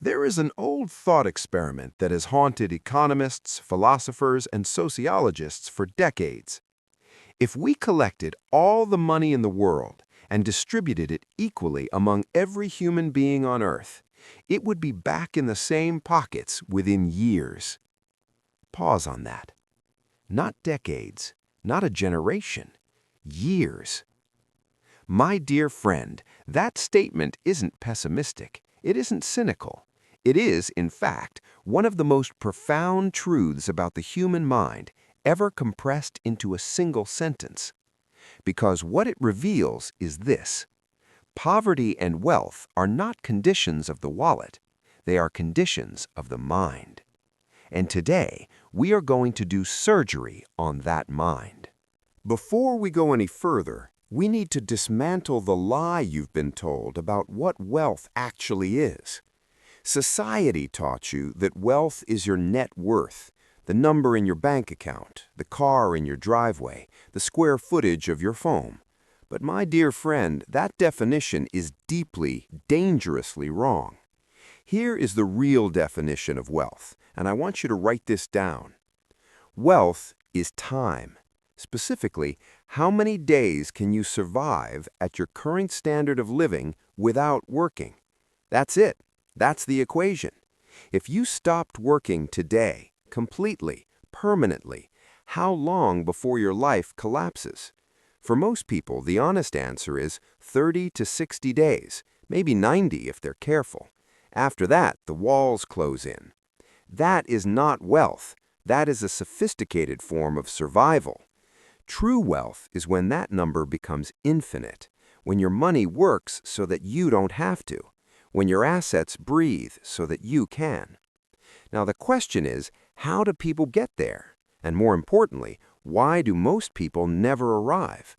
There is an old thought experiment that has haunted economists, philosophers, and sociologists for decades. If we collected all the money in the world and distributed it equally among every human being on Earth, it would be back in the same pockets within years. Pause on that. Not decades, not a generation, years. My dear friend, that statement isn't pessimistic. It isn't cynical. It is, in fact, one of the most profound truths about the human mind ever compressed into a single sentence. Because what it reveals is this: poverty and wealth are not conditions of the wallet, they are conditions of the mind. And today, we are going to do surgery on that mind. Before we go any further, we need to dismantle the lie you've been told about what wealth actually is. Society taught you that wealth is your net worth, the number in your bank account, the car in your driveway, the square footage of your home. But my dear friend, that definition is deeply, dangerously wrong. Here is the real definition of wealth, and I want you to write this down. Wealth is time. Specifically, how many days can you survive at your current standard of living without working? That's it. That's the equation. If you stopped working today, completely, permanently, how long before your life collapses? For most people, the honest answer is 30 to 60 days, maybe 90 if they're careful. After that, the walls close in. That is not wealth. That is a sophisticated form of survival. True wealth is when that number becomes infinite, when your money works so that you don't have to, when your assets breathe so that you can. Now the question is, how do people get there? And more importantly, why do most people never arrive?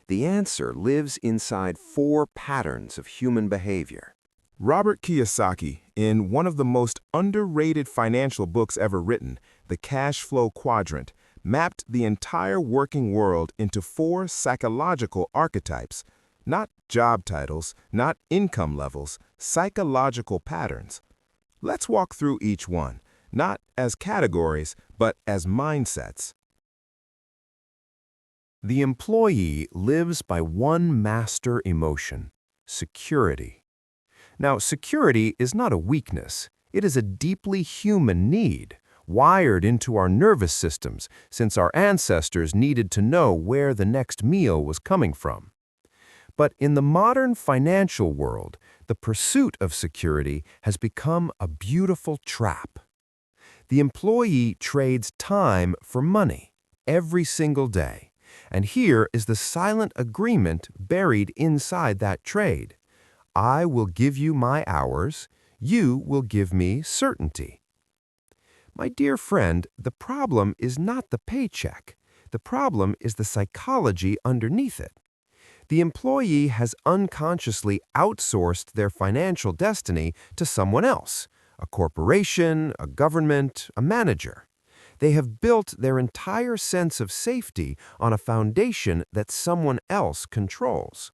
The answer lives inside 4 patterns of human behavior. Robert Kiyosaki, in one of the most underrated financial books ever written, The Cashflow Quadrant, mapped the entire working world into 4 psychological archetypes, not job titles, not income levels, psychological patterns. Let's walk through each one, not as categories, but as mindsets. The employee lives by one master emotion: security. Now, security is not a weakness. It is a deeply human need, wired into our nervous systems since our ancestors needed to know where the next meal was coming from. But in the modern financial world, the pursuit of security has become a beautiful trap. The employee trades time for money every single day, and here is the silent agreement buried inside that trade. I will give you my hours, you will give me certainty. My dear friend, the problem is not the paycheck. The problem is the psychology underneath it. The employee has unconsciously outsourced their financial destiny to someone else, a corporation, a government, a manager. They have built their entire sense of safety on a foundation that someone else controls.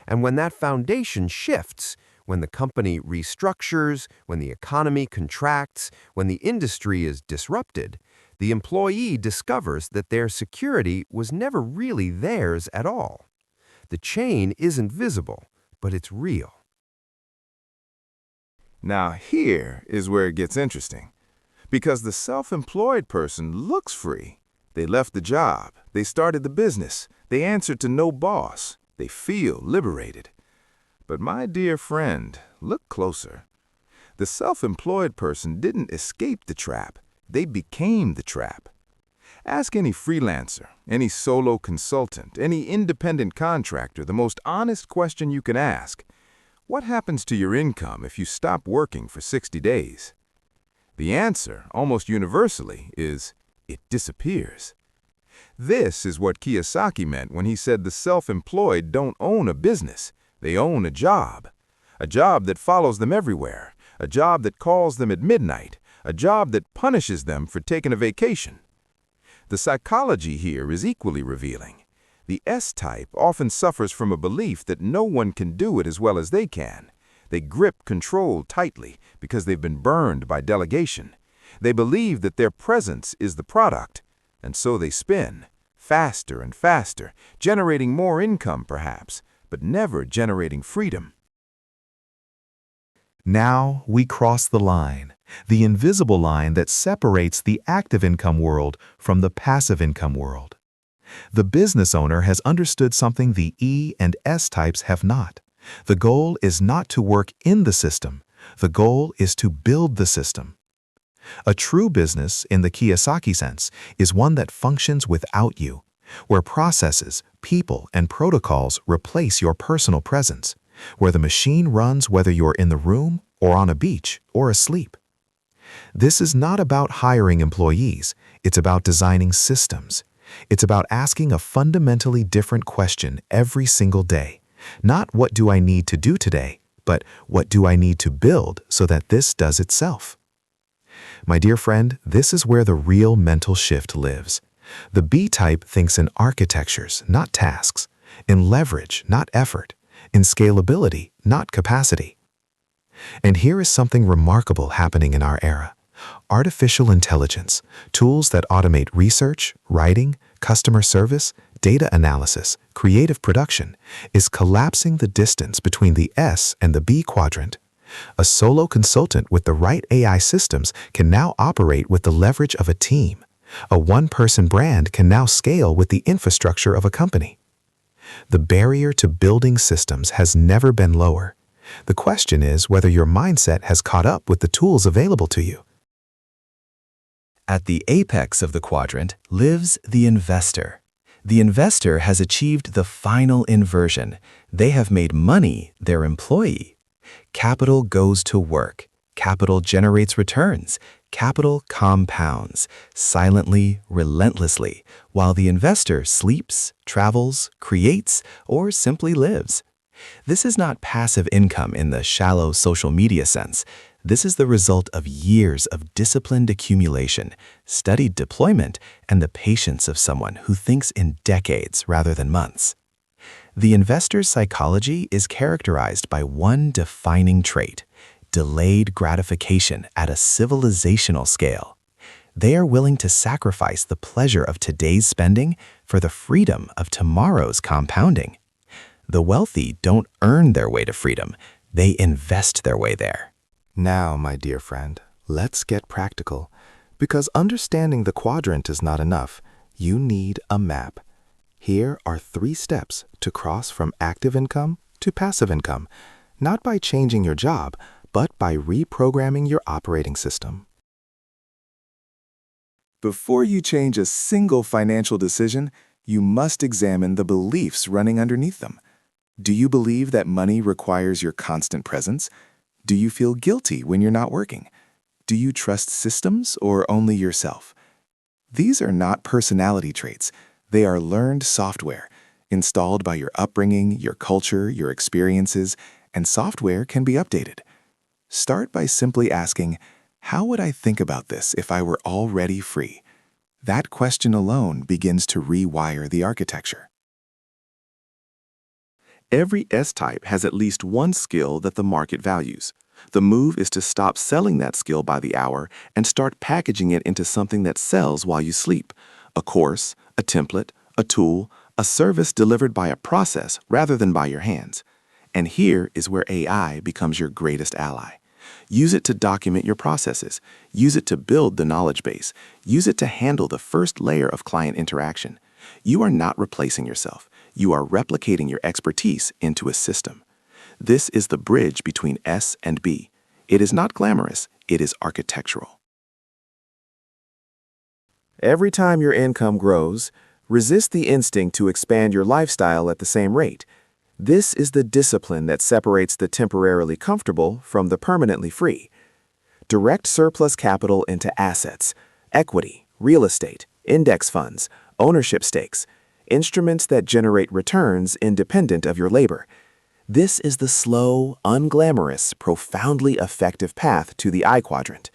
And when that foundation shifts, when the company restructures, when the economy contracts, when the industry is disrupted, the employee discovers that their security was never really theirs at all. The chain isn't visible, but it's real. Now here is where it gets interesting. Because the self-employed person looks free. They left the job, they started the business, they answered to no boss, they feel liberated. But my dear friend, look closer. The self-employed person didn't escape the trap, they became the trap. Ask any freelancer, any solo consultant, any independent contractor the most honest question you can ask. What happens to your income if you stop working for 60 days? The answer, almost universally, is it disappears. This is what Kiyosaki meant when he said the self-employed don't own a business, they own a job that follows them everywhere, a job that calls them at midnight, a job that punishes them for taking a vacation. The psychology here is equally revealing. The S-type often suffers from a belief that no one can do it as well as they can. They grip control tightly because they've been burned by delegation. They believe that their presence is the product, and so they spin, faster and faster, generating more income perhaps, but never generating freedom. Now we cross the line, the invisible line that separates the active income world from the passive income world. The business owner has understood something the E and S types have not. The goal is not to work in the system. The goal is to build the system. A true business, in the Kiyosaki sense, is one that functions without you, where processes, people, and protocols replace your personal presence, where the machine runs whether you're in the room or on a beach or asleep. This is not about hiring employees. It's about designing systems. It's about asking a fundamentally different question every single day. Not what do I need to do today, but what do I need to build so that this does itself? My dear friend, this is where the real mental shift lives. The B type thinks in architectures, not tasks, in leverage, not effort, in scalability, not capacity. And here is something remarkable happening in our era. Artificial intelligence, tools that automate research, writing, customer service, data analysis, creative production, is collapsing the distance between the S and the B quadrant. A solo consultant with the right AI systems can now operate with the leverage of a team. A one-person brand can now scale with the infrastructure of a company. The barrier to building systems has never been lower. The question is whether your mindset has caught up with the tools available to you. At the apex of the quadrant lives the investor. The investor has achieved the final inversion. They have made money their employee. Capital goes to work. Capital generates returns. Capital compounds, silently, relentlessly, while the investor sleeps, travels, creates, or simply lives. This is not passive income in the shallow social media sense. This is the result of years of disciplined accumulation, studied deployment, and the patience of someone who thinks in decades rather than months. The investor's psychology is characterized by one defining trait: delayed gratification at a civilizational scale. They are willing to sacrifice the pleasure of today's spending for the freedom of tomorrow's compounding. The wealthy don't earn their way to freedom, they invest their way there. Now, my dear friend, let's get practical. Because understanding the quadrant is not enough. You need a map. Here are 3 steps to cross from active income to passive income, not by changing your job, but by reprogramming your operating system. Before you change a single financial decision, you must examine the beliefs running underneath them. Do you believe that money requires your constant presence? Do you feel guilty when you're not working? Do you trust systems or only yourself? These are not personality traits. They are learned software, installed by your upbringing, your culture, your experiences, and software can be updated. Start by simply asking, how would I think about this if I were already free? That question alone begins to rewire the architecture. Every S-type has at least one skill that the market values. The move is to stop selling that skill by the hour and start packaging it into something that sells while you sleep. A course, a template, a tool, a service delivered by a process rather than by your hands. And here is where AI becomes your greatest ally. Use it to document your processes. Use it to build the knowledge base. Use it to handle the first layer of client interaction. You are not replacing yourself. You are replicating your expertise into a system. This is the bridge between S and B. It is not glamorous. It is architectural. Every time your income grows, resist the instinct to expand your lifestyle at the same rate. This is the discipline that separates the temporarily comfortable from the permanently free. Direct surplus capital into assets, equity, real estate, index funds, ownership stakes, instruments that generate returns independent of your labor. This is the slow, unglamorous, profoundly effective path to the I quadrant.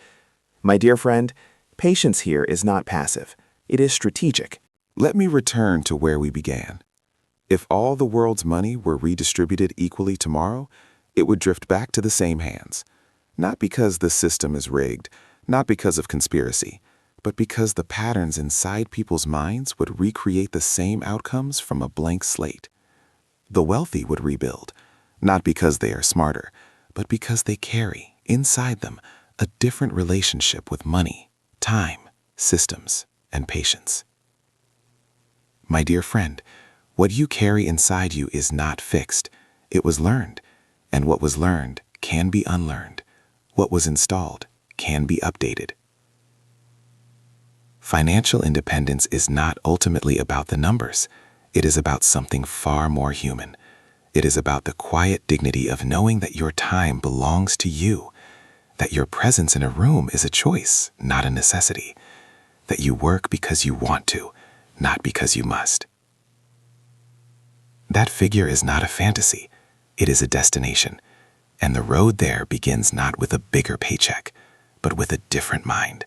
My dear friend, patience here is not passive. It is strategic. Let me return to where we began. If all the world's money were redistributed equally tomorrow, it would drift back to the same hands. Not because the system is rigged, not because of conspiracy, but because the patterns inside people's minds would recreate the same outcomes from a blank slate. The wealthy would rebuild, not because they are smarter, but because they carry, inside them, a different relationship with money, time, systems, and patience. My dear friend, what you carry inside you is not fixed. It was learned, and what was learned can be unlearned. What was installed can be updated. Financial independence is not ultimately about the numbers. It is about something far more human. It is about the quiet dignity of knowing that your time belongs to you, that your presence in a room is a choice, not a necessity, that you work because you want to, not because you must. That figure is not a fantasy. It is a destination, and the road there begins not with a bigger paycheck, but with a different mind.